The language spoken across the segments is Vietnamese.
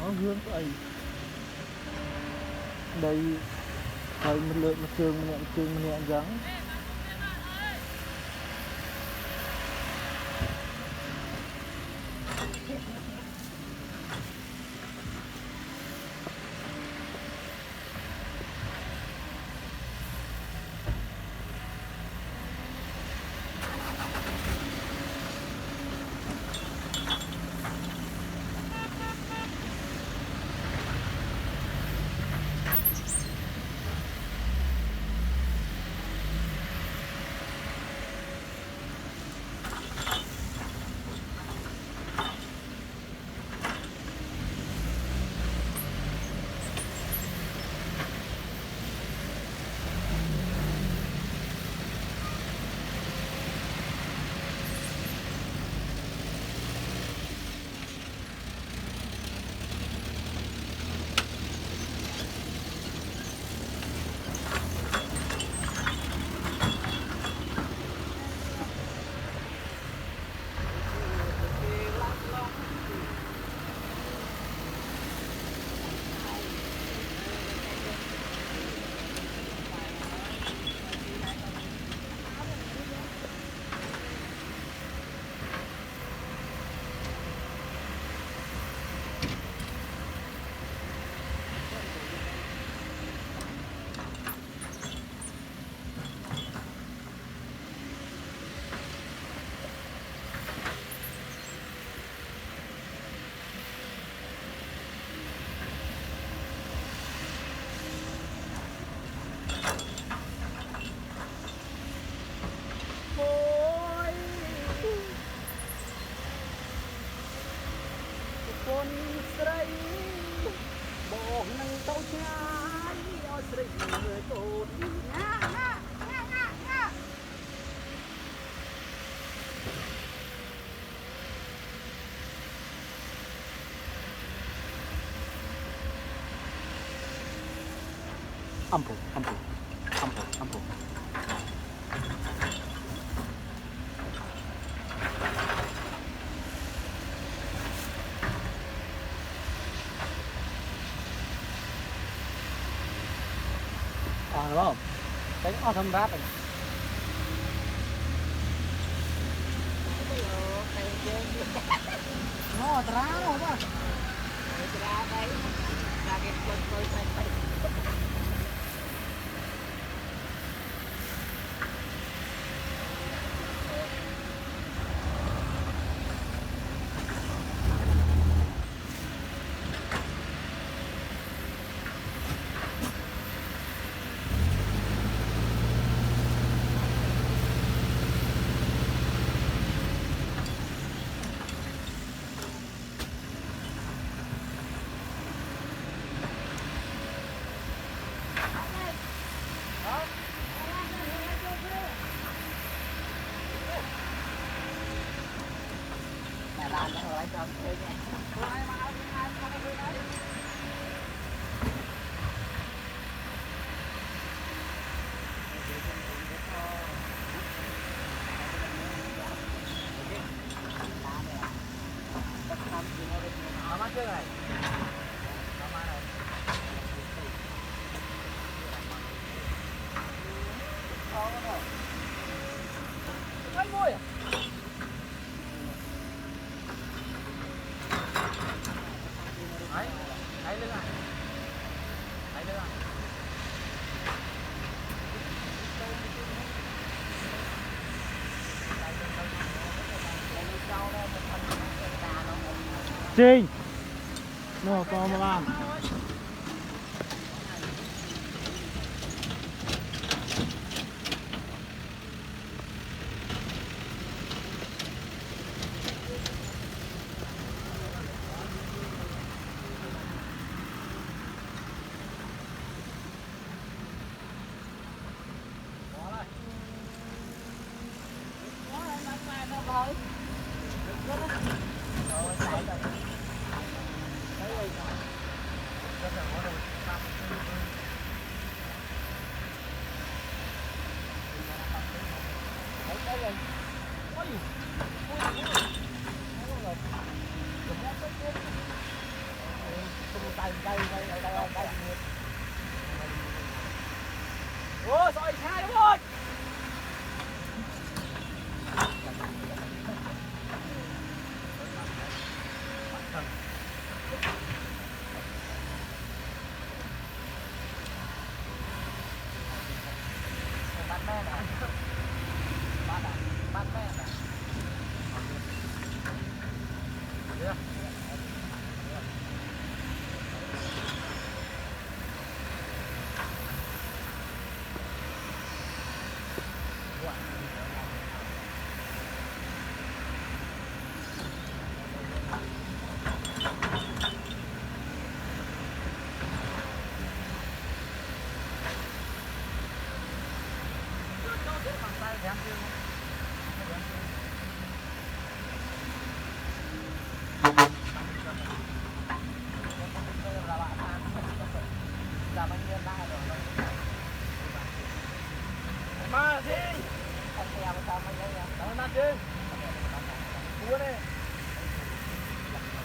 nó hướng ấy đây thầy mình lợi một trường mình nhẹ trắng ampun đúng không? Đánh thâm rát này. Nó trá rồi quá. Trá đấy. Ra cái tôi phải. Trình nó có mà làm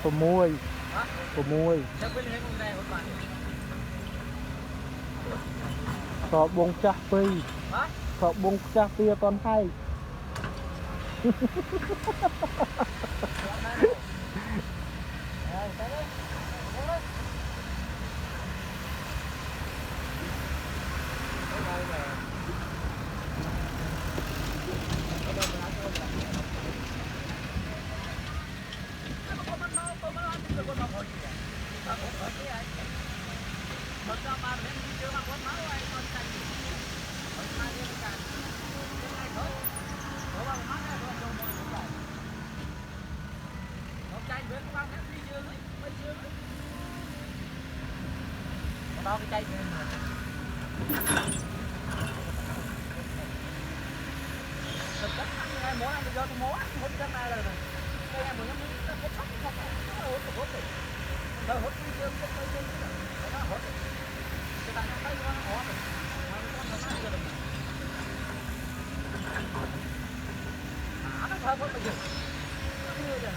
6 ฮะ 6 จะเป็นให้มึงได้คนบ้าน สอบบงจักปี ฮะ สอบบงจักปีตอนให้ ไปเลยมันจะมาเล่นที่เจอมาคนมาไว้ตอนใจมันมาเล่นกันยังไงเขาเพราะว่ามันแค่โดนโดนมวยผมใหญ่เราใจเพื่อนว่าแค่ที่เจอเลยไม่เจอเลยเราไปใจเพื่อนเลยthực chất ngày mỗi anh do mỗi anh hút chân này rồi đây em muốn nhắm nó hút sắt không nó hút thì nó hút đi chưa cái tay chân nó hút cái tay tay nó khó rồi nó chưa được nó hơi hút bây giờ nó như vậy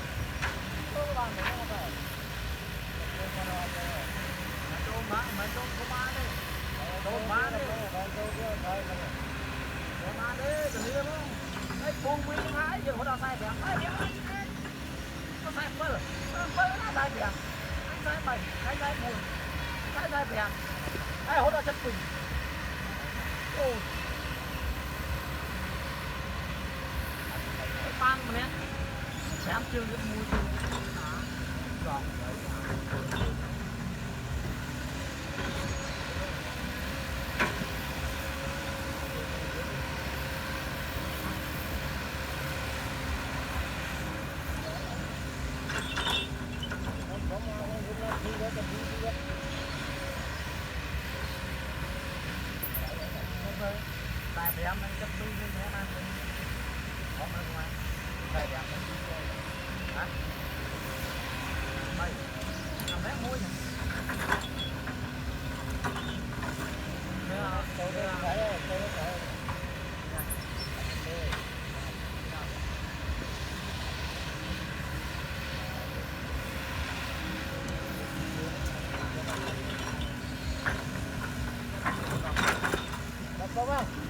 có bạn nữa không phải mà trông có ba đây trông ba đây mà đấy từ liêm không ấy buông nguyên thái giờ họ đào sai bẹn ấy bẹn nó sai bơ nó sai bẹn anh sai mày anh sai buồn anh sai bẹn ấy họ đào chân quỳnh ôi pan mà nè xem chương cái mùi chương rồi tại vì em chấp đi như thế này không được ngoài tại vì em hả mày làm bé môi nhỉ Come on.